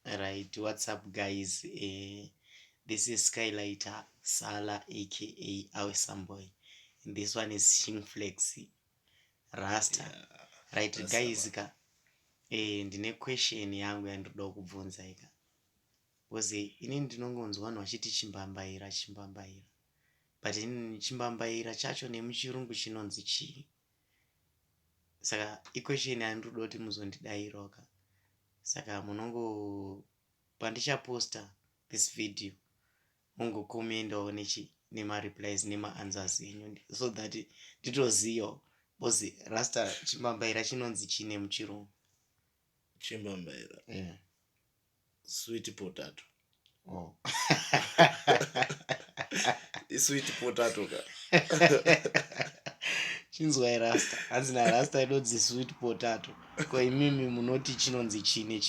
Right, what's up, guys? This is Skylighter Sala, aka Awesamboy. And this one is Shingflexi Rasta. Yeah, Right, that's guys, about. ndine question yangu yandoda kubvunza ika. Because ini ndinongonzwa vanhu vachiti chimbambaira chimbambaira. But in chimbambaira chacho nemuchirungu chinonzi chii. Saka iquestion yandoda kuti muzondidayiroka. Saka munongo pandichaposta this video mungokomendawo nemareplies nemaanswers enyu so that nditoziva bozi rasta chimbambaira chinonzi chine muchirungu. Chimbambaira. Yeah. Sweet potato. Oh. Sweet potato ka. Chinzwai rasta. Hanzi narasta inonzi sweet potato. Ko imimi munoti chinonzi chii nechirungu.